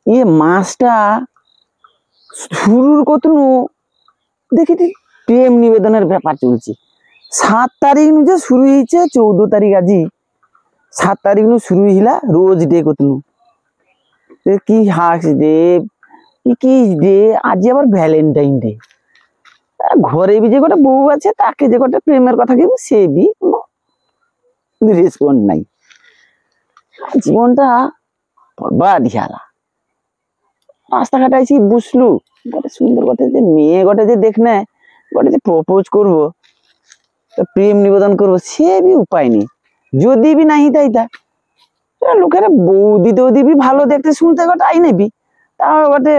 ইয়ে মাসটা শুরুর কত দেখি প্রেম নিবেদনের ব্যাপার চলছে। 7 তারিখ যে শুরু হয়েছে, 14 তারিখ আজি 7 তারিখ শুরু হইলা রোজ ডে কত কি হাস ডে কি ডে, আজ আবার ভ্যালেন্টাইন ডে। ঘরে যে কটা বউ আছে তাকে যে কটা প্রেমের কথা কেউ সে বি কোনো রেসপন্ড নাই। জীবনটা বরবাদ হিয়ালা। রাস্তাঘাটে আইসি বুঝলু গোটে সুন্দর গোটে যে মেয়ে গোটে যে দেখনে গোটে যে প্রপোজ করবো, প্রেম নিবেদন করবো, সে বি উপায় নেই। যদি বি নাই তাই তা লোকের বৌদি টৌদি বি ভালো দেখতে শুনতে গোটে আই নেবি, তা গোটে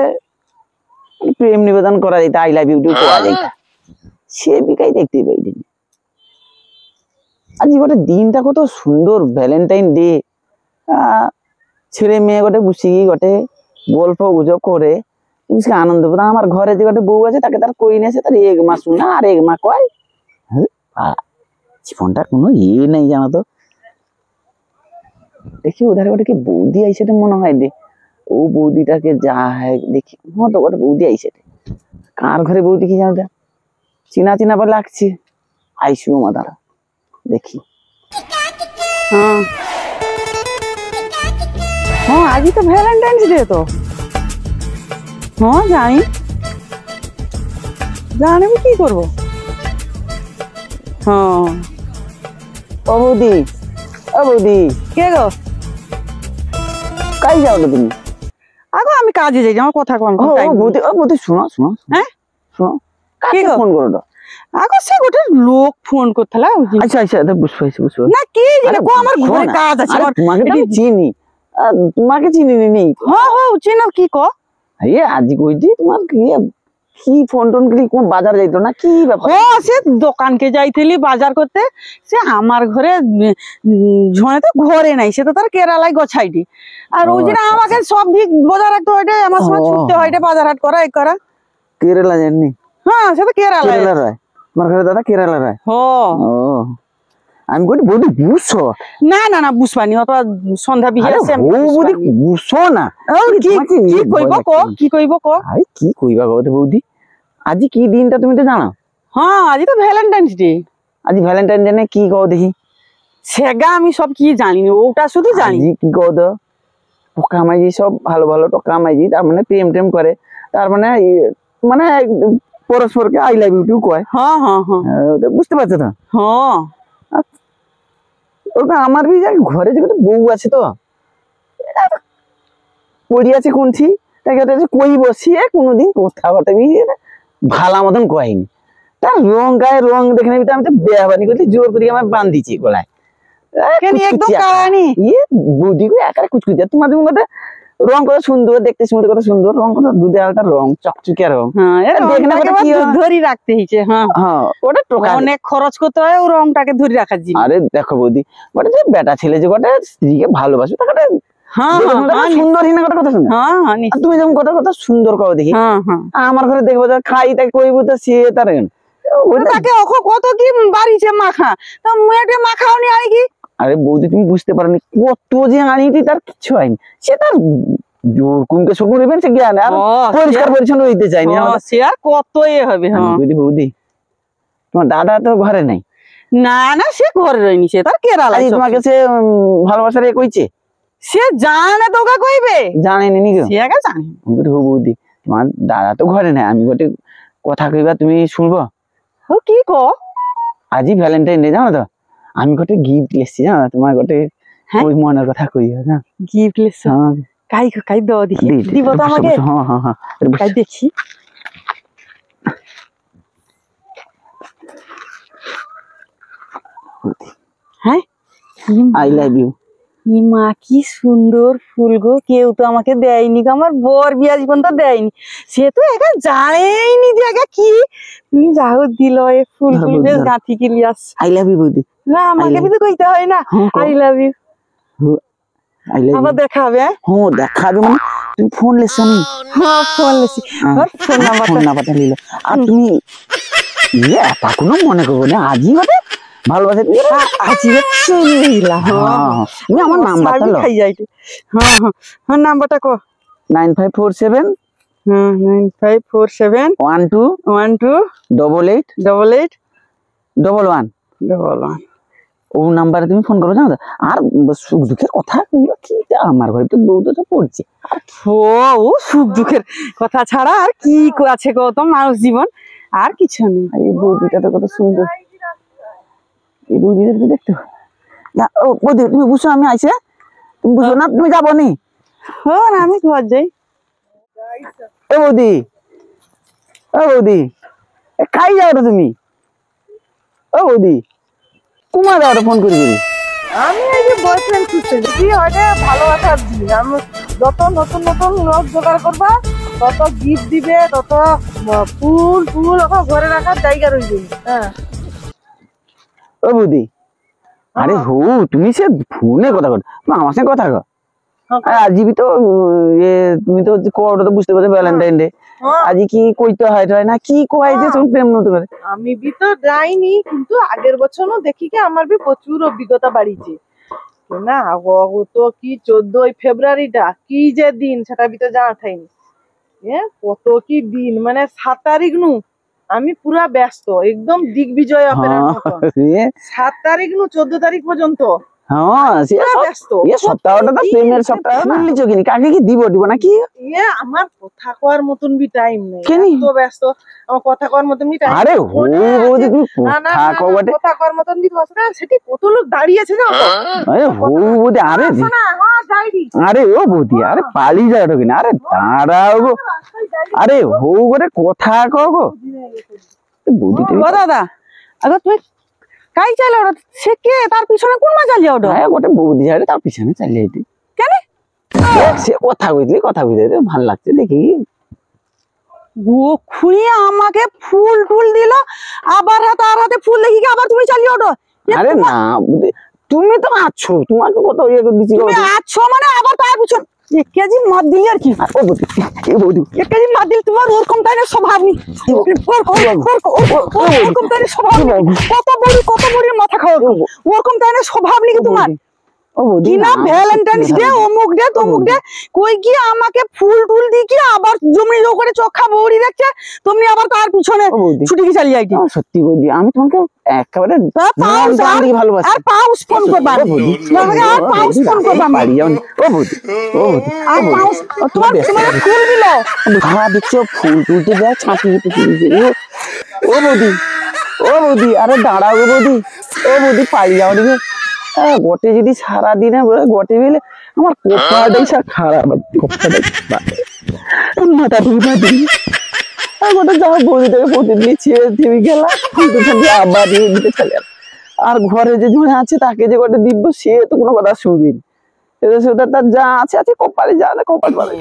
প্রেম নিবেদন করা যেত, আই লাভ ইউ টু করা যেত, সে বি কাই দেখতে পাইনি। আজ গোটে দিনটা কত সুন্দর, ভ্যালেন্টাইন ডে। ছেলে মেয়ে গোটে বসে গোটে গল্প গুজব করে আনন্দ পাবে। আমার ঘরে যে গোটে বউ আছে তাকে তার কই নিয়েছে, তার 1 মাস শুনে আর 1 মাস কয়। জীবনটার কোনো ইয়ে নেই জানো তো। দেখি ওধারে গোটে কি বৌদি আইসে মনে হয় দে, ও বৌদিটাকে যা হয় দেখি, তো গোটে বৌদি আইসে। কার ঘরে বৌদি কি জানো, চিনা চিনা পর লাগছে। আইসু মা তারা দেখি। হ্যাঁ হ্যাঁ, আজই তো ভ্যালেন্টাইন্স ডে তো। হ্যাঁ জানি, জানি কি করবো। হ্যাঁ ও বৌদি, ও বৌদি কে গো, কাই যাও তো তুমি? আগো আমি কাজে যাই, আমার কথা কম। বৌদি ও বৌদি শোনো শোনো, হ্যাঁ শোনো, কাকে ফোন করো তো? আগো সে গোটে লোক ফোন করতেলা। আচ্ছা আচ্ছা, বুঝতে পারছি বুঝতে পারছি। না কি জানি কো, আমার ঘরে কাজ আছে। তোমাকে তো চিনি, তোমাকে চিনি নি। হ্যাঁ হ্যাঁ চিনো, কি কো? এই আজ কইছি তোমার কি ফোন টোন করি, কোন বাজার যাইতো না কি ব্যাপার? ও সে দোকানকে যাইতেলি বাজার করতে, সে আমার ঘরে ঝনে তো ঘরে নাই, সে তো তার কেরালায় গছাইটি। আর ওই জন্য আমাকে সব দিক বাজার রাখতে হয়, আমার সময় ছুটতে হয় বাজার হাট করা এই করা। কেরালা জানি? হ্যাঁ সে তো কেরালা রায়। আমার ঘরে দাদা কেরালা রায়। ও আমি কই বৌদি বুঝছো? না না না বুঝবানি, অত সন্ধ্যা বিহে আছে বৌদি বুঝছো না। কি কইব কো, কি কইব কো? আই কি কইবা গো বৌদি, আজি কি দিনটা তুমি তো জানো? হ্যাঁ আজি তো ভ্যালেন্টাইন্স ডে। আজি ভ্যালেন্টাইন ডে কি কও দেখি? সেগা আমি সব কি জানি না, ওটা শুধু জানি। কি কও তো? টোকা মাইজি সব ভালো ভালো টোকা মাইজি, তার মানে প্রেম টেম করে, তার মানে মানে পরস্পরকে আই লাভ ইউ টু কয়। হ্যাঁ হ্যাঁ হ্যাঁ বুঝতে পারছো তো? হ্যাঁ আমার বি ঘরে যে বউ আছে তো পড়ি আছে কোনছি, তাকে কই বসিয়ে কোনোদিন কথা বলতে ভালা মতন কয়নি। তার রং গায়ে রং দেখে নেবি, আমি তো বেয়াবানি করছি, জোর করে আমার বান্ধিছি গলায়। বৌদি একারে কুচকুচি, তোমার মধ্যে রং কত সুন্দর, দেখতে সুন্দর, কত সুন্দর রং, কত দুধে আলটা রং, চকচকিয়া রং ধরি রাখতে হইছে। হ্যাঁ ওটা টোকা অনেক খরচ করতে হয় ও রংটাকে ধরে রাখার জন্য। আরে দেখো বৌদি, ওটা যে বেটা ছেলে যে গোটা স্ত্রীকে ভালোবাসে তাকে সুন্দর হিনা কথা শুনে। তুমি যেমন কথা কথা সুন্দর কও দেখি, আমার ঘরে দেখবো খাই তাকে কইবো তো সে তার তাকে কত কি বাড়িছে মাখা, তা মুখে মাখাও নি আনি কি? আরে বৌদি তুমি বুঝতে পারোনি, কত যে আনিটি তার কিছু হয়নি, সে তার কুমকে শুকুন নেবেন সে জ্ঞান আর পরিষ্কার পরিচ্ছন্ন হইতে চাইনি। সে আর কত এ হবে। বৌদি তোমার দাদা তো ঘরে নাই? না না সে ঘরে রয়নি, সে তার কেরালা। তোমাকে সে ভালোবাসার এ কইছে? সে জানে তোকে কইবে? জানেনি নি সে আগে জানে। বৌদি তোমার দাদা তো ঘরে নাই, আমি গোটে কথা কইবা তুমি শুনবো? কি কো? আজি ভ্যালেন্টাইন ডে জানো তো, আমি গোটে গিফট লেছি জানো, তোমার গোটে ওই মনের কথা কইবা না। Gift lace? কাই কাই দাও দেখি, দিব তো আমাকে? হ্যাঁ হ্যাঁ হ্যাঁ কাই দেখি। হ্যাঁ আই লাভ ইউ। মা কি সুন্দর ফুল গো, কেউ তো আমাকে দেয়নি, আমার বর বিয়া জীবন তো দেয়নি, সে তো একা জানেনি যে একা কি। তুমি যাও দিল এ ফুল ফুল বেশ গাঁথি কিলিয়াস। আই লাভ ইউ বৌদি। না আমাকে তো কইতে হয় না I love you. I love you আবার দেখাবে? হ্যাঁ দেখাবে মানে তুমি ফোন লেছো নি? হ্যাঁ ফোন লেছি, আর ফোন নাম্বারটা নিল। আর তুমি ইয়ে তা কোনো মনে করবো না, আজই বটে ভালোবাসে আজি চলে এলা। হ্যাঁ আমার নাম্বারটা লো। হ্যাঁ হ্যাঁ নাম্বারটা কো। 9547 9547 12 12 88 88 11 11 ও নাম্বারে তুমি ফোন করো জানো তো। আর সুখ দুঃখের কথা কইবা কি, আমার ঘরে তো বউ তো পড়ছে। ও সুখ দুঃখের কথা ছাড়া আর কি আছে কত মানুষ জীবন, আর কিছু নেই। এই বৌদিটা তো কত সুন্দর, এই বৌদিটা তো দেখতে ও বৌদি তুমি বুঝছো আমি আইছে, তুমি বুঝো না, তুমি যাবো নি? আমি ঘর যাই। ও বৌদি, ও বৌদি খাই যাও তো তুমি? ও বৌদি কুমা যাও ফোন করি করি। আমি এই যে বয়ফ্রেন্ড খুঁজতেছি, কি ওটা ভালোবাসার দিন। আমি যত নতুন নতুন লোক জোগাড় করবা, তত গিফট দিবে, তত ফুল ফুল ওকে ঘরে রাখার জায়গা রইবে। হ্যাঁ ও বৌদি, আরে হো তুমি সে ফোনে কথা কর, আমার সঙ্গে কথা কর। আজি তো তুমি তো কোয়াটা তো বুঝতে পারছো ভ্যালেন্টাইন ডে, আজি কি কইতে হয় না কি কয় যে তুমি প্রেম নতুন করে। আমি বি তো যাইনি, কিন্তু আগের বছরও দেখি কি আমার বি প্রচুর অভিজ্ঞতা বাড়িছে না। ও তো কি 14 ফেব্রুয়ারিটা কি যে দিন, সেটা বি তো জানা থাইনি। কত কি দিন, মানে 7 তারিখ নু আমি পুরা ব্যস্ত, একদম দিগ্বিজয় অপেরার মতো। 7 তারিখ নু 14 তারিখ পর্যন্ত সপ্তাহটা তো প্রেমের সপ্তাহ না। কাকে কি দিব নাকি? আমার কথা কওয়ার মতন বি টাইম নেই, এত ব্যস্ত। আমার কথা কওয়ার মতন বি টাইম। আরে কথা কওয়ার মতন বি না, সেটি কত লোক দাঁড়িয়ে আছে না। আরে বৌদি, আরে ও বৌদি, আরে পালি যায় ওটা কিনা, আরে দাঁড়াও গো, আরে হৌ করে কথা কও গো বৌদি। দাদা আগে তুমি কাই চাইলে ওটা, সে কে, তার পিছনে কোন মা চালিয়ে ওটা? গোটে বৌদি আছে তার পিছনে চালিয়ে এটি কেন? সে কথা কইলি, কথা কইতে ভালো লাগছে দেখি। ও খুঁড়িয়ে আমাকে ফুল টুল দিল, আবার তার হাতে ফুল দেখি আবার তুমি চালিয়ে ওঠো। আরে না তুমি তো আছো, তোমাকে কত ইয়ে করে দিচ্ছি। তুমি আছো মানে আবার তার পিছন 1 কেজি মদ দিলি আর কি? ও বৌদি, এই বৌদি 1 কেজি মদ দিল, তোমার ওরকম তাই স্বভাব নেই, ওরকম তাই স্বভাব নেই। কত বড়ি মাথা খাও, ওরকম তাই স্বভাব নেই তোমার। কি না ভ্যালেন্টাইন্স ডে, অমুক ডে তমুক ডে, কই কি আমাকে ফুল টুল দি কি আবার জমি জো করে চোখা বৌড়ি দেখছে, তুমি আবার তার পিছনে ছুটি কি চালিয়ে আইটি। সত্যি বৌদি, আমি তোমাকে একেবারে ভালোবাসি। আর পাউস ফোন করবা, আর পাউস ফোন করবা বাড়ি যাও। ও বৌদি, ও বৌদি, আর পাউস তোমার ফুল দিল, হ্যাঁ দেখছো ফুল টুলতে দেয় ছাঁচি। ও বৌদি, ও বৌদি, আরে দাঁড়াও গো বৌদি, ও বৌদি পাই যাও রে। গোটে যদি সারাদিনে গোটে মিলে আমার কপাটাই খারাপ, মাথা গোটা যাও বৌদি থেকে প্রতিদিন ছেড়ে গেলাম, আবার দিতে চলে। আর ঘরে যে জনে আছে তাকে যে গোটে দিব, সে তো কোনো কথা শুনবি না, তার যা আছে আছে কপালে, যা না কপাল বলে।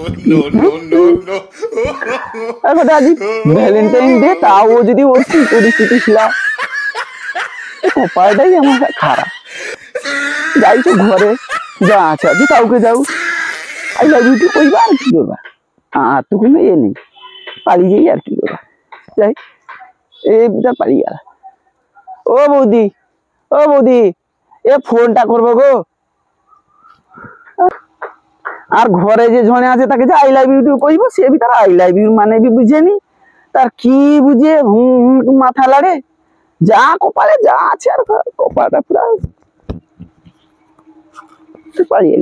আজ ভ্যালেন্টাইন ডে, তাও যদি ওর পরিস্থিতি ছিল, কপালটাই আমার খারাপ। যাই তো ঘরে যা আছে আছে কাউকে যাও আই লাভ ইউ কইবা, আর কি করবা, আর তো কোনো ইয়ে নেই, পালিয়ে যাই আর কি করবা। যাই এইটা পালিয়ে গেল। ও বৌদি, ও বৌদি, এ ফোনটা করবো গো। আর ঘরে যে জনে আছে তাকে যে আই লাভ ইউ কইব, সে বি তার আই লাভ ইউ মানে বি বুঝেনি, তার কি বুঝে মাথা লাড়ে, যা কপালে যা আছে, আর কপালটা পুরা পালিয়ে